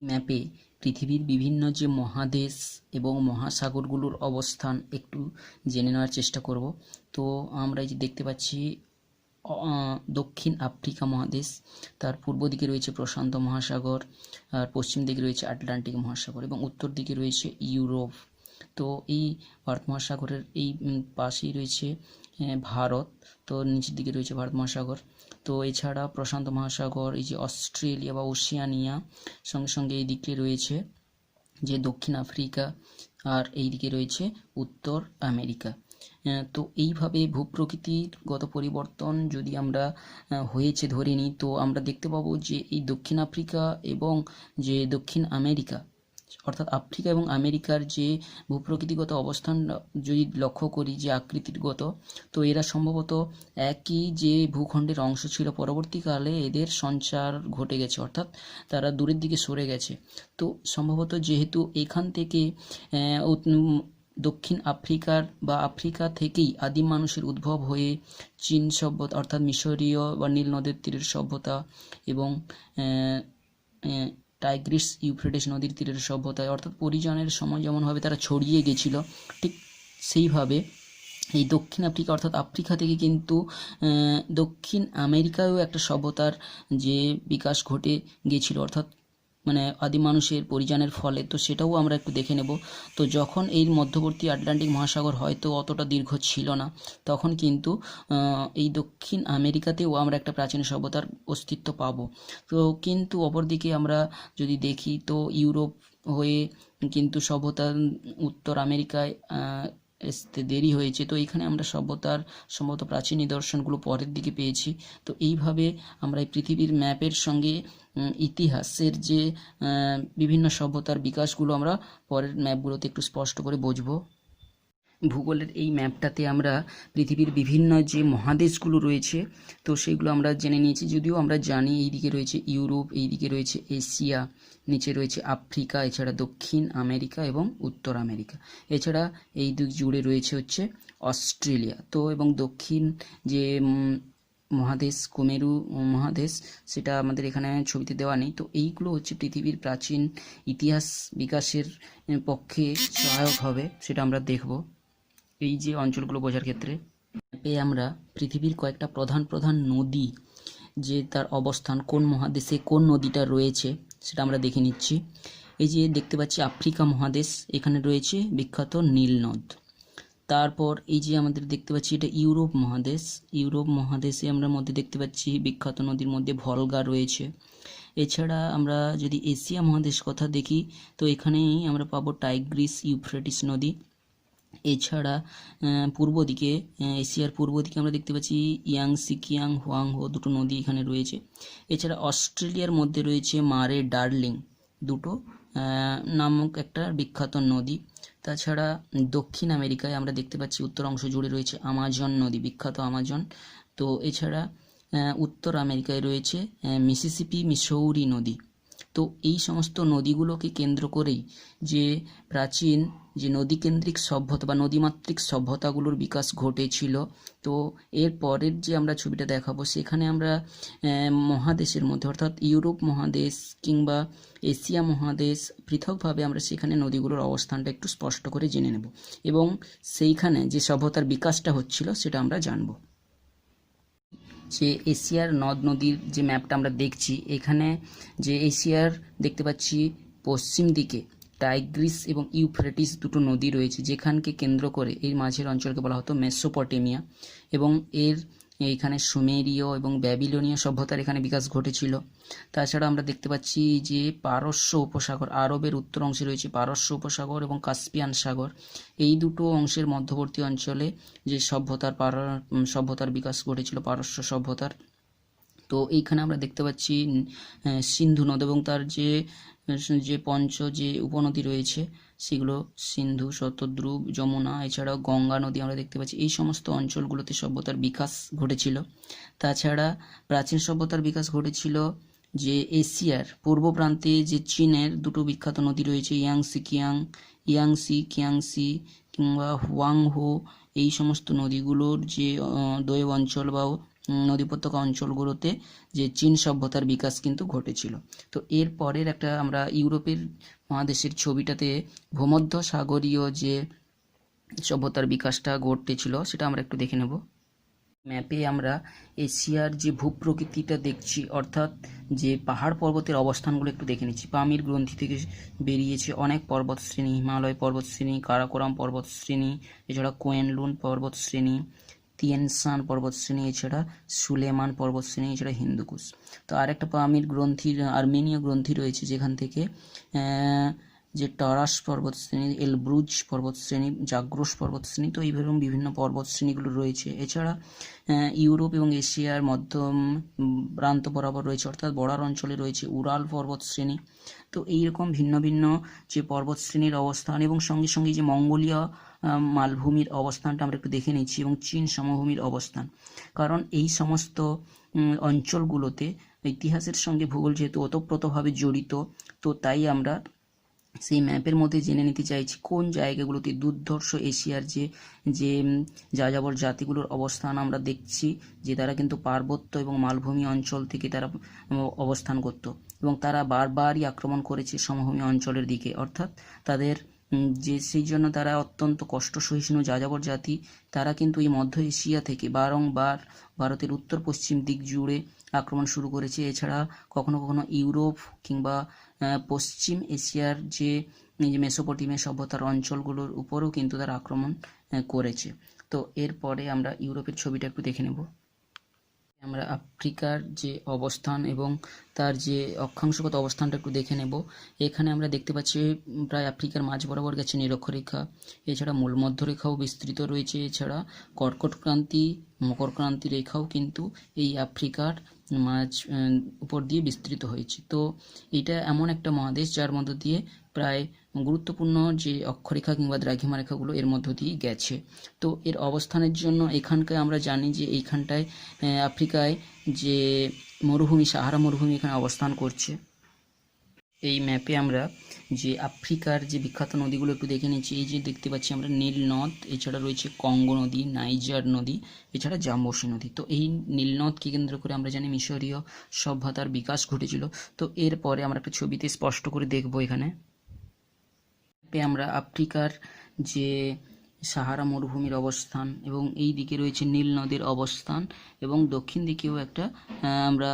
ম্যাপে পৃথিবীর বিভিন্ন যে মহাদেশ এবং মহাসাগরগুলোর অবস্থান একটু জেনে নেওয়ার চেষ্টা করব। তো আমরা এই যে দেখতে পাচ্ছি দক্ষিণ আফ্রিকা মহাদেশ, তার পূর্ব দিকে রয়েছে প্রশান্ত মহাসাগর, আর পশ্চিম দিকে রয়েছে আটলান্টিক মহাসাগর এবং উত্তর দিকে রয়েছে ইউরোপ। তো এই ভারত মহাসাগরের এই পাশেই রয়েছে ভারত, তো নিচের দিকে রয়েছে ভারত মহাসাগর। তো এছাড়া প্রশান্ত মহাসাগর, এই যে অস্ট্রেলিয়া বা ওশিয়ানিয়া, সঙ্গে সঙ্গে এই দিকে রয়েছে যে দক্ষিণ আফ্রিকা, আর এই দিকে রয়েছে উত্তর আমেরিকা। তো এইভাবে ভূপ্রকৃতিগত পরিবর্তন যদি আমরা হয়েছে ধরে নিই, তো আমরা দেখতে পাবো যে এই দক্ষিণ আফ্রিকা এবং যে দক্ষিণ আমেরিকা, অর্থাৎ আফ্রিকা এবং আমেরিকার যে ভূপ্রকৃতিগত অবস্থান যদি লক্ষ্য করি, যে আকৃতিগত, তো এরা সম্ভবত একই যে ভূখণ্ডের অংশ ছিল, পরবর্তীকালে এদের সঞ্চার ঘটে গেছে, অর্থাৎ তারা দূরের দিকে সরে গেছে। তো সম্ভবত যেহেতু এখান থেকে দক্ষিণ আফ্রিকার বা আফ্রিকা থেকেই আদিম মানুষের উদ্ভব হয়ে চীন সভ্যতা, অর্থাৎ মিশরীয় বা নীল নদের তীরের সভ্যতা এবং টাইগ্রিস ইউফ্রেটিস নদীর তীরের সভ্যতায়, অর্থাৎ পরিজনের সময় যেমনভাবে তারা ছড়িয়ে গেছিল, ঠিক সেইভাবে এই দক্ষিণ আফ্রিকা অর্থাৎ আফ্রিকা থেকে কিন্তু দক্ষিণ আমেরিকায়ও একটা সভ্যতার যে বিকাশ ঘটে গিয়েছিল, অর্থাৎ মানে আদিম মানুষের পরিযানের ফলে। তো সেটাও আমরা একটু দেখে নেব। তো যখন এই মধ্যবর্তী আটলান্টিক মহাসাগর হয়তো অতটা দীর্ঘ ছিল না, তখন কিন্তু এই দক্ষিণ আমেরিকাতেও আমরা একটা প্রাচীন সভ্যতার অস্তিত্ব পাবো। তো কিন্তু অপরদিকে আমরা যদি দেখি, তো ইউরোপ হয়ে কিন্তু সভ্যতা উত্তর আমেরিকায় আসতে দেরি হয়েছে। তো এখানে আমরা সভ্যতার সম্ভবত প্রাচীন নিদর্শনগুলো পরের দিকে পেয়েছি। তো এইভাবে আমরা এই পৃথিবীর ম্যাপের সঙ্গে ইতিহাসের যে বিভিন্ন সভ্যতার বিকাশগুলো আমরা পরের ম্যাপগুলোতে একটু স্পষ্ট করে বুঝবো। ভূগোলের এই ম্যাপটাতে আমরা পৃথিবীর বিভিন্ন যে মহাদেশগুলো রয়েছে, তো সেইগুলো আমরা জেনে নিয়েছি। যদিও আমরা জানি এইদিকে রয়েছে ইউরোপ, এইদিকে রয়েছে এশিয়া, নিচে রয়েছে আফ্রিকা, এছাড়া দক্ষিণ আমেরিকা এবং উত্তর আমেরিকা, এছাড়া এই দিক জুড়ে রয়েছে হচ্ছে অস্ট্রেলিয়া। তো এবং দক্ষিণ যে মহাদেশ, কুমেরু মহাদেশ, সেটা আমাদের এখানে ছবিতে দেওয়া নেই। তো এইগুলো হচ্ছে পৃথিবীর প্রাচীন ইতিহাস বিকাশের পক্ষে সহায়ক হবে, সেটা আমরা দেখব এই যে অঞ্চলগুলো বোঝার ক্ষেত্রে। ম্যাপে আমরা পৃথিবীর কয়েকটা প্রধান প্রধান নদী, যে তার অবস্থান কোন মহাদেশে কোন নদীটা রয়েছে, সেটা আমরা দেখে নিচ্ছি। এই যে দেখতে পাচ্ছি আফ্রিকা মহাদেশ, এখানে রয়েছে বিখ্যাত নীল নদ। তারপর এই যে আমাদের দেখতে পাচ্ছি এটা ইউরোপ মহাদেশ, ইউরোপ মহাদেশে আমরা মধ্যে দেখতে পাচ্ছি বিখ্যাত নদীর মধ্যে ভলগা রয়েছে। এছাড়া আমরা যদি এশিয়া মহাদেশ কথা দেখি, তো এখানেই আমরা পাবো টাইগ্রিস ইউফ্রেটিস নদী। এছাড়া পূর্ব দিকে, এশিয়ার পূর্ব দিকে আমরা দেখতে পাচ্ছি ইয়াংসি কিয়াং হোয়াংহো, দুটো নদী এখানে রয়েছে। এছাড়া অস্ট্রেলিয়ার মধ্যে রয়েছে মারে ডার্লিং দুটো নামক একটা বিখ্যাত নদী। তাছাড়া দক্ষিণ আমেরিকায় আমরা দেখতে পাচ্ছি উত্তর অংশ জুড়ে রয়েছে আমাজন নদী, বিখ্যাত আমাজন। তো এছাড়া উত্তর আমেরিকায় রয়েছে মিসিসিপি মিসৌরি নদী। তো এই সমস্ত নদীগুলোকে কেন্দ্র করেই যে প্রাচীন যে নদীকেন্দ্রিক সভ্যতা বা নদীমাতৃক সভ্যতাগুলোর বিকাশ ঘটেছিল। তো এর পরের যে আমরা ছবিটা দেখাবো, সেখানে আমরা মহাদেশের মধ্যে অর্থাৎ ইউরোপ মহাদেশ কিংবা এশিয়া মহাদেশ পৃথকভাবে আমরা সেখানে নদীগুলোর অবস্থানটা একটু স্পষ্ট করে জেনে নেব এবং সেইখানে যে সভ্যতার বিকাশটা হচ্ছিল সেটা আমরা জানব। যে এশিয়ার নদ নদীর যে ম্যাপটা আমরা দেখছি, এখানে যে এশিয়ার দেখতে পাচ্ছি পশ্চিম দিকে টাইগ্রিস এবং ইউফ্রেটিস দুটো নদী রয়েছে, যেখানকে কেন্দ্র করে এই মাঝের অঞ্চলকে বলা হতো মেসোপটেমিয়া, এবং এইখানে সুমেরীয় এবং ব্যাবিলনীয় সভ্যতার এখানে বিকাশ ঘটেছিল। তাছাড়া আমরা দেখতে পাচ্ছি যে পারস্য উপসাগর, আরবের উত্তর অংশে রয়েছে পারস্য উপসাগর এবং কাস্পিয়ান সাগর, এই দুটো অংশের মধ্যবর্তী অঞ্চলে যে সভ্যতার বিকাশ ঘটেছিল পারস্য সভ্যতার। তো এইখানে আমরা দেখতে পাচ্ছি সিন্ধু নদ এবং তার যে যে উপনদী রয়েছে, সেগুলো সিন্ধু, শতদ্রু, যমুনা, এছাড়াও গঙ্গা নদী আমরা দেখতে পাচ্ছি। এই সমস্ত অঞ্চলগুলোতে সভ্যতার বিকাশ ঘটেছিল। তাছাড়া প্রাচীন সভ্যতার বিকাশ ঘটেছিল যে এশিয়ার পূর্ব প্রান্তে যে চীনের দুটো বিখ্যাত নদী রয়েছে, ইয়াংসি কিয়াংসি কিংবা হুয়াংহো, এই সমস্ত নদীগুলোর যে দোয়েব অঞ্চল বা নদী উপত্যকা অঞ্চলগুলোতে যে চীন সভ্যতার বিকাশ কিন্তু ঘটেছিল। তো এর পরের একটা আমরা ইউরোপের মহাদেশের ছবিটাতে ভূমধ্য সাগরীয় যে সভ্যতার বিকাশটা ঘটেছিল সেটা আমরা একটু দেখে নেব। ম্যাপে আমরা এশিয়ার যে ভূপ্রকৃতিটা দেখছি, অর্থাৎ যে পাহাড় পর্বতের অবস্থানগুলো একটু দেখে নিচ্ছি। পামির গ্রন্থি থেকে বেরিয়েছে অনেক পর্বতশ্রেণী, হিমালয় পর্বতশ্রেণী, কারাকোরাম পর্বতশ্রেণী, এছাড়া কোয়েনলুন পর্বতশ্রেণী, তিয়েনসান পর্বতশ্রেণী, এছাড়া সুলেমান পর্বতশ্রেণী, এছাড়া হিন্দুকুশ। তো আরেকটা পামির গ্রন্থির আর্মেনীয় গ্রন্থি রয়েছে যেখান থেকে যে টারাস পর্বতশ্রেণী, এলব্রুজ পর্বতশ্রেণী, জাগ্রস পর্বতশ্রেণী, তো এইরকম বিভিন্ন পর্বতশ্রেণীগুলো রয়েছে। এছাড়া ইউরোপ এবং এশিয়ার মধ্যম প্রান্ত বরাবর রয়েছে, অর্থাৎ বর্ডার অঞ্চলে রয়েছে উরাল পর্বতশ্রেণী। তো এইরকম ভিন্ন ভিন্ন যে পর্বতশ্রেণীর অবস্থান এবং সঙ্গে সঙ্গে যে মঙ্গোলিয়া মালভূমির অবস্থানটা আমরা একটু দেখে নিচ্ছি এবং চীন সমভূমির অবস্থান। কারণ এই সমস্ত অঞ্চলগুলোতে ইতিহাসের সঙ্গে ভূগোল যেহেতু ওতপ্রোতভাবে জড়িত, তো তাই আমরা সেই ম্যাপের মধ্যে জেনে নিতে চাইছি কোন জায়গাগুলোতে দুর্ধর্ষ এশিয়ার যে যাযাবর জাতিগুলোর অবস্থান আমরা দেখছি, যে তারা কিন্তু পার্বত্য এবং মালভূমি অঞ্চল থেকে তারা অবস্থান করত এবং তারা বারবারই আক্রমণ করেছে সমভূমি অঞ্চলের দিকে, অর্থাৎ তাদের যে সেই জন্য তারা অত্যন্ত কষ্ট সহিষ্ণু যাযাবর জাতি। তারা কিন্তু এই মধ্য এশিয়া থেকে বারংবার ভারতের উত্তর পশ্চিম দিক জুড়ে আক্রমণ শুরু করেছে। এছাড়া কখনো কখনো ইউরোপ কিংবা পশ্চিম এশিয়ার যে মেসোপটেমিয়া সভ্যতার অঞ্চলগুলোর উপরেও কিন্তু তারা আক্রমণ করেছে। তো এরপরে আমরা ইউরোপের ছবিটা একটু দেখে নেব। আমরা আফ্রিকার যে অবস্থান এবং তার যে অক্ষাংশগত অবস্থানটা একটু দেখে নেব। এখানে আমরা দেখতে পাচ্ছি প্রায় আফ্রিকার মাঝ বরাবর গেছে নিরক্ষরেখা, এছাড়া মূল মধ্যরেখাও বিস্তৃত রয়েছে, এছাড়া কর্কট ক্রান্তি, মকর ক্রান্তি রেখাও কিন্তু এই আফ্রিকার মাঝ উপর দিয়ে বিস্তৃত হয়েছে। তো এটা এমন একটা মহাদেশ যার মধ্য দিয়ে প্রায় গুরুত্বপূর্ণ যে অক্ষরেখা কিংবা দ্রাঘিমা রেখাগুলো এর মধ্য দিয়ে গেছে। তো এর অবস্থানের জন্য এখানকায় আমরা জানি যে এইখানটায় আফ্রিকায় যে মরুভূমি, সাহারা মরুভূমি এখানে অবস্থান করছে। এই ম্যাপে আমরা যে আফ্রিকার যে বিখ্যাত নদীগুলো একটু দেখে নিচ্ছি। এই যে দেখতে পাচ্ছি আমরা নীল নদ, এছাড়া রয়েছে কঙ্গো নদী, নাইজার নদী, এছাড়া জাম্বসি নদী। তো এই নীল নদকে কেন্দ্র করে আমরা জানি মিশরীয় সভ্যতার বিকাশ ঘটেছিল। তো এরপরে আমরা একটা ছবিতে স্পষ্ট করে দেখব। এখানে আমরা আফ্রিকার যে সাহারা মরুভূমির অবস্থান এবং এই দিকে রয়েছে নীল নদের অবস্থান এবং দক্ষিণ দিকেও একটা আমরা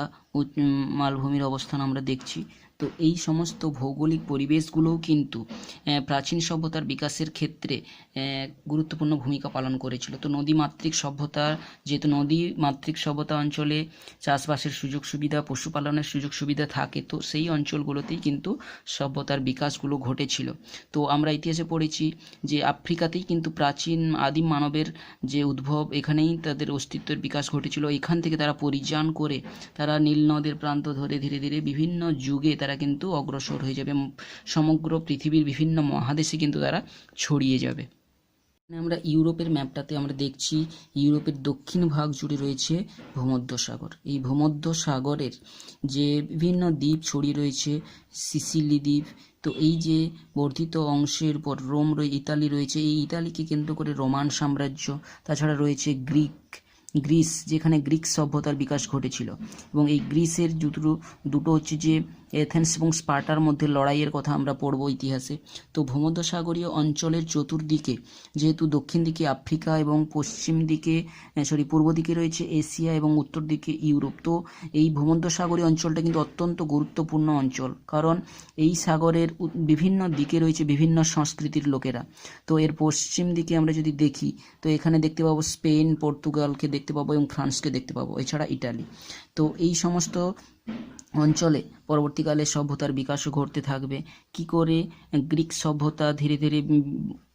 মালভূমির অবস্থান আমরা দেখছি। তো এই সমস্ত ভৌগোলিক পরিবেশগুলোও কিন্তু প্রাচীন সভ্যতার বিকাশের ক্ষেত্রে গুরুত্বপূর্ণ ভূমিকা পালন করেছিল। তো নদীমাতৃক সভ্যতা, যেহেতু নদীমাতৃক সভ্যতা অঞ্চলে চাষবাসের সুযোগ সুবিধা, পশুপালনের সুযোগ সুবিধা থাকে, তো সেই অঞ্চলগুলোতেই কিন্তু সভ্যতার বিকাশগুলো ঘটেছিল। তো আমরা ইতিহাসে পড়েছি যে আফ্রিকাতেই কিন্তু প্রাচীন আদিম মানবের যে উদ্ভব, এখানেই তাদের অস্তিত্বের বিকাশ ঘটেছিল। এখান থেকে তারা পরিযান করে তারা নীল নদের প্রান্ত ধরে ধীরে ধীরে বিভিন্ন যুগে তারা কিন্তু অগ্রসর হয়ে যাবে, সমগ্র পৃথিবীর বিভিন্ন মহাদেশে কিন্তু তারা ছড়িয়ে যাবে। আমরা ইউরোপের ম্যাপটাতে আমরা দেখছি ইউরোপের দক্ষিণ ভাগ জুড়ে রয়েছে ভূমধ্যসাগর। এই ভূমধ্যসাগরের যে বিভিন্ন দ্বীপ ছড়িয়ে রয়েছে, সিসিলি দ্বীপ। তো এই যে বর্ধিত অংশের পর রোম ইতালি রয়েছে, এই ইতালিকে কেন্দ্র করে রোমান সাম্রাজ্য, তাছাড়া রয়েছে গ্রিস, যেখানে গ্রিক সভ্যতার বিকাশ ঘটেছিল। এবং এই গ্রিসের দুটো হচ্ছে যে এথেন্স এবং স্পার্টার মধ্যে লড়াইয়ের কথা আমরা পড়ব ইতিহাসে। তো ভূমধ্যসাগরীয় অঞ্চলের চতুর্দিকে, যেহেতু দক্ষিণ দিকে আফ্রিকা এবং পূর্ব দিকে রয়েছে এশিয়া এবং উত্তর দিকে ইউরোপ, তো এই ভূমধ্যসাগরীয় অঞ্চলটা কিন্তু অত্যন্ত গুরুত্বপূর্ণ অঞ্চল, কারণ এই সাগরের বিভিন্ন দিকে রয়েছে বিভিন্ন সংস্কৃতির লোকেরা। তো এর পশ্চিম দিকে আমরা যদি দেখি, তো এখানে দেখতে পাবো স্পেন, পর্তুগালকে দেখতে পাবো এবং ফ্রান্সকে দেখতে পাবো, এছাড়া ইটালি। তো এই সমস্ত অঞ্চলে পরবর্তীকালে সভ্যতার বিকাশও ঘটতে থাকবে। কি করে গ্রিক সভ্যতা ধীরে ধীরে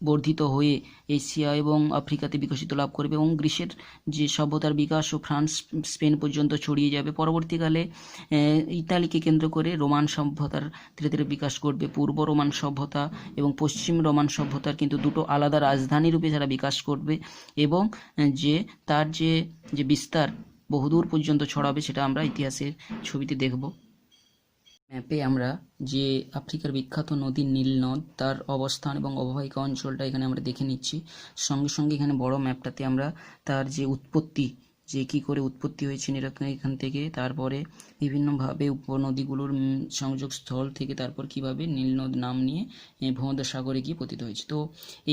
বর্ধিত হয়ে এশিয়া এবং আফ্রিকাতে বিকশিত লাভ করবে এবং গ্রিসের যে সভ্যতার বিকাশও ফ্রান্স, স্পেন পর্যন্ত ছড়িয়ে যাবে। পরবর্তীকালে ইতালিকে কেন্দ্র করে রোমান সভ্যতার ধীরে ধীরে বিকাশ ঘটবে। পূর্ব রোমান সভ্যতা এবং পশ্চিম রোমান সভ্যতার কিন্তু দুটো আলাদা রাজধানী রূপে তারা বিকাশ করবে এবং তার যে বিস্তার বহুদূর পর্যন্ত ছড়াবে, সেটা আমরা ইতিহাসের ছবিতে দেখব। ম্যাপে আমরা যে আফ্রিকার বিখ্যাত নদী নীল নদ, তার অবস্থান এবং অববাহিকা অঞ্চলটা এখানে আমরা দেখে নিচ্ছি। সঙ্গে সঙ্গে এখানে বড় ম্যাপটাতে আমরা তার যে উৎপত্তি, যে কী করে উৎপত্তি হয়েছে এখান থেকে, তারপরে বিভিন্নভাবে উপনদীগুলোর সংযোগ স্থল থেকে তারপর কিভাবে নীলনদ নাম নিয়ে ভূমধ্যসাগরে গিয়ে পতিত হয়েছে। তো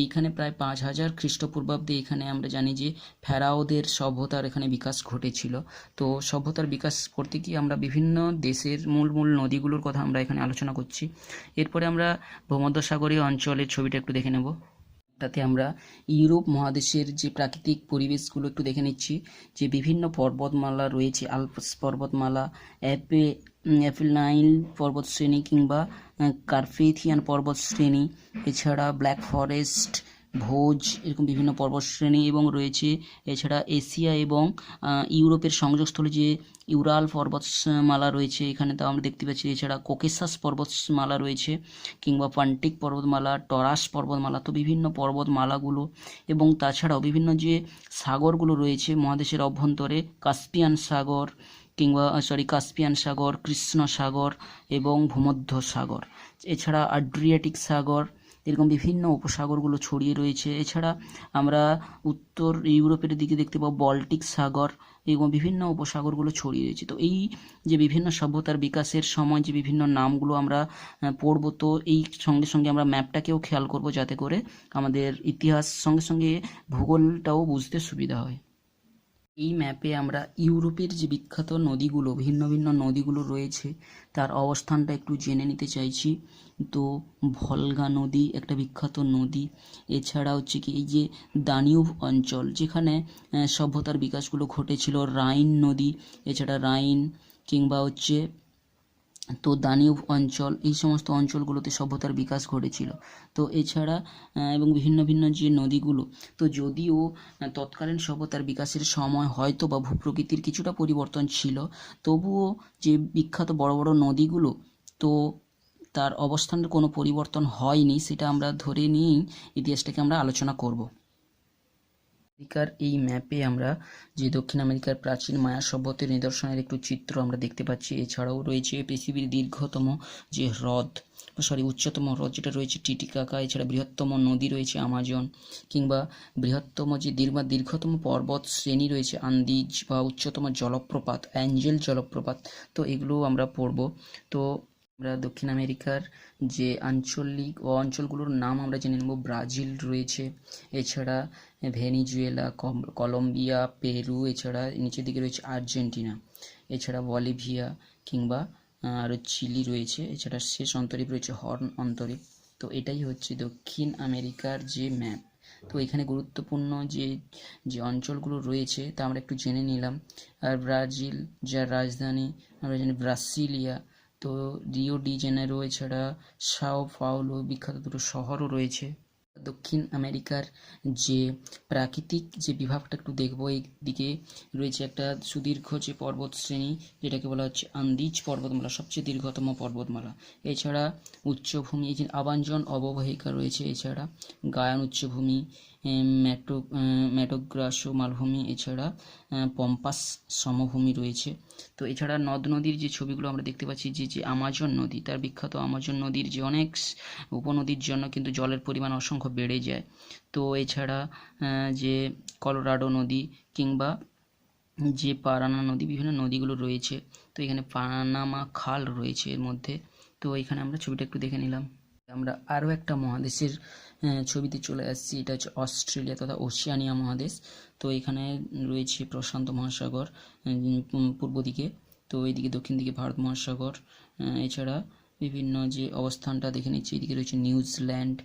এইখানে প্রায় 5000 খ্রিস্টপূর্বাব্দে এখানে আমরা জানি যে ফেরাওদের সভ্যতার এখানে বিকাশ ঘটেছিল। তো সভ্যতার বিকাশ করতে গিয়ে আমরা বিভিন্ন দেশের মূল মূল নদীগুলোর কথা আমরা এখানে আলোচনা করছি। এরপরে আমরা ভূমধ্যসাগরীয় অঞ্চলের ছবিটা একটু দেখে নেব। তাতে আমরা ইউরোপ মহাদেশের যে প্রাকৃতিক পরিবেশগুলো একটু দেখে নিচ্ছি, যে বিভিন্ন পর্বতমালা রয়েছে, আলপস পর্বতমালা, অ্যাপেনাইন পর্বতশ্রেণী কিংবা কার্পেথিয়ান পর্বতশ্রেণী, এছাড়া ব্ল্যাক ফরেস্ট, ভোজ, এরকম বিভিন্ন পর্বতশ্রেণী এবং রয়েছে এছাড়া এশিয়া এবং ইউরোপের সংযোগস্থলে যে ইউরাল পর্বতমালা রয়েছে এখানে তো আমরা দেখতে পাচ্ছি। এছাড়া কোকেসাস পর্বতমালা রয়েছে কিংবা পান্টিক পর্বতমালা, টরাস পর্বতমালা। তো বিভিন্ন পর্বতমালাগুলো এবং তাছাড়াও বিভিন্ন যে সাগরগুলো রয়েছে মহাদেশের অভ্যন্তরে, কাস্পিয়ান সাগর কাস্পিয়ান সাগর, কৃষ্ণ সাগর এবং ভূমধ্য সাগর, এছাড়া আড্রিয়াটিক সাগর, এরকম বিভিন্ন উপসাগরগুলো ছড়িয়ে রয়েছে। এছাড়া আমরা উত্তর ইউরোপের দিকে দেখতে পাবো বল্টিক সাগর এবং বিভিন্ন উপসাগরগুলো ছড়িয়ে রয়েছে। তো এই যে বিভিন্ন সভ্যতার বিকাশের সময় যে বিভিন্ন নামগুলো আমরা পড়ব, তো এই সঙ্গে সঙ্গে আমরা ম্যাপটাকেও খেয়াল করব যাতে করে আমাদের ইতিহাস সঙ্গে সঙ্গে ভূগোলটাও বুঝতে সুবিধা হয়। এই ম্যাপে আমরা ইউরোপের যে বিখ্যাত নদীগুলো, ভিন্ন ভিন্ন নদীগুলো রয়েছে তার অবস্থানটা একটু জেনে নিতে চাইছি। তো ভলগা নদী একটা বিখ্যাত নদী, এছাড়া হচ্ছে কি এই যে দানিউব অঞ্চল যেখানে সভ্যতার বিকাশগুলো ঘটেছিল, রাইন নদী, এছাড়া রাইন কিংবা হচ্ছে তো দানিউব অঞ্চল, এই সমস্ত অঞ্চলগুলোতে সভ্যতার বিকাশ ঘটেছিল। তো এছাড়া এবং ভিন্ন ভিন্ন যে নদীগুলো, তো যদিও তৎকালীন সভ্যতার বিকাশের সময় হয়তো বা ভূপ্রকৃতির কিছুটা পরিবর্তন ছিল, তবুও যে বিখ্যাত বড় বড় নদীগুলো, তো তার অবস্থানের কোনো পরিবর্তন হয়নি, সেটা আমরা ধরে নিয়েই ইতিহাসটাকে আমরা আলোচনা করব। আমেরিকার এই ম্যাপে আমরা যে দক্ষিণ আমেরিকার প্রাচীন মায়া সভ্যতার নিদর্শনের একটু চিত্র আমরা দেখতে পাচ্ছি। এছাড়াও রয়েছে পৃথিবীর দীর্ঘতম যে উচ্চতম হ্রদ যেটা রয়েছে টিটিকাকা, এছাড়া বৃহত্তম নদী রয়েছে আমাজন, কিংবা বৃহত্তম যে দীর্ঘতম পর্বত শ্রেণী রয়েছে আন্দিজ, বা উচ্চতম জলপ্রপাত অ্যাঞ্জেল জলপ্রপাত। তো এগুলো আমরা পড়ব। তো আমরা দক্ষিণ আমেরিকার যে আঞ্চলিক অঞ্চলগুলোর নাম আমরা জেনে নেব। ব্রাজিল রয়েছে, এছাড়া ভেনিজুয়েলা, কলম্বিয়া, পেরু, এছাড়া নিচের দিকে রয়েছে আর্জেন্টিনা, এছাড়া বলিভিয়া কিংবা আরও চিলি রয়েছে, এছাড়া শেষ অন্তরীপ রয়েছে হর্ন অন্তরীপ। তো এটাই হচ্ছে দক্ষিণ আমেরিকার যে ম্যাপ। তো এখানে গুরুত্বপূর্ণ যে অঞ্চলগুলো রয়েছে তা আমরা একটু জেনে নিলাম। আর ব্রাজিল, যার রাজধানী আমরা জানি ব্রাসিলিয়া, তো রিও ডি জেনেরো, এছাড়া সাও পাওলো, বিখ্যাত দুটো শহরও রয়েছে। দক্ষিণ আমেরিকার যে প্রাকৃতিক যে বিভাগটা একটু দেখবো, এই দিকে রয়েছে একটা সুদীর্ঘ যে পর্বত শ্রেণী যেটাকে বলা হচ্ছে আন্দিজ পর্বতমালা, সবচেয়ে দীর্ঘতম পর্বতমালা। এছাড়া উচ্চভূমি, এই যে আমাজন অববাহিকা রয়েছে, এছাড়া গায়ান উচ্চভূমি, ম্যাটোগ্রাসো মালভূমি, এছাড়া পম্পাস সমভূমি রয়েছে। তো এছাড়া নদ নদীর যে ছবিগুলো আমরা দেখতে পাচ্ছি, যে আমাজন নদী, তার বিখ্যাত আমাজন নদীর যে অনেক উপনদীর জন্য কিন্তু জলের পরিমাণ অসংখ্য বেড়ে যায়। তো এছাড়া যে কলোরাডো নদী কিংবা যে পারানা নদী, বিভিন্ন নদীগুলো রয়েছে। তো এখানে পানামা খাল রয়েছে এর মধ্যে। তো এখানে আমরা ছবিটা একটু দেখে নিলাম। আমরা আরও একটা মহাদেশের ছবিতে চলে আসছি, এটা হচ্ছে অস্ট্রেলিয়া তথা ওশিয়ানিয়া মহাদেশ। তো এখানে রয়েছে প্রশান্ত মহাসাগর পূর্ব দিকে, তো এইদিকে দক্ষিণ দিকে ভারত মহাসাগর। এছাড়া বিভিন্ন যে অবস্থানটা দেখে নিচ্ছি, এদিকে রয়েছে নিউজিল্যান্ড,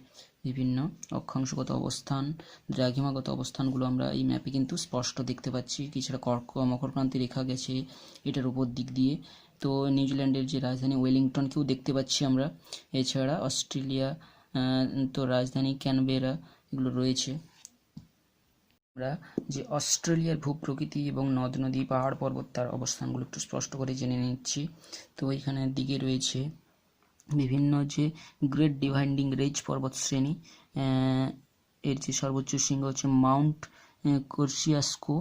বিভিন্ন অক্ষাংশগত অবস্থান, দ্রাঘিমাগত অবস্থানগুলো আমরা এই ম্যাপে কিন্তু স্পষ্ট দেখতে পাচ্ছি। এছাড়া মকরক্রান্তি রেখা গেছে এটার উপর দিক দিয়ে। তো নিউজিল্যান্ডের যে রাজধানী ওয়েলিংটনকেও দেখতে পাচ্ছি আমরা। এছাড়া অস্ট্রেলিয়া তো রাজধানী ক্যানবেরা এগুলো রয়েছে। আমরা যে অস্ট্রেলিয়ার ভূপ্রকৃতি এবং নদ নদী, পাহাড় পর্বত, তার অবস্থানগুলো একটু স্পষ্ট করে জেনে নিচ্ছি। তো এইখানের দিকে রয়েছে বিভিন্ন যে গ্রেট ডিভাইডিং রেঞ্জ পর্বত শ্রেণী, এর যে সর্বোচ্চ শৃঙ্গ হচ্ছে মাউন্ট কোর্সিয়াস্কো,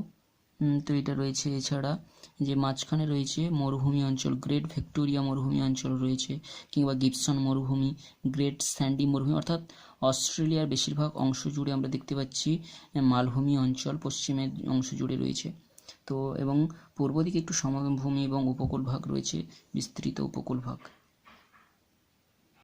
তো এটা রয়েছে। এছাড়া যে মাঝখানে রয়েছে মরুভূমি অঞ্চল, গ্রেট ভিক্টোরিয়া মরুভূমি অঞ্চল রয়েছে, কিংবা গিবসন মরুভূমি, গ্রেট স্যান্ডি মরুভূমি, অর্থাৎ অস্ট্রেলিয়ার বেশিরভাগ অংশ জুড়ে আমরা দেখতে পাচ্ছি মালভূমি অঞ্চল পশ্চিমের অংশ জুড়ে রয়েছে। তো তো এবং পূর্ব দিকে একটু সমভূমি এবং উপকূল ভাগ রয়েছে, বিস্তৃত উপকূল ভাগ।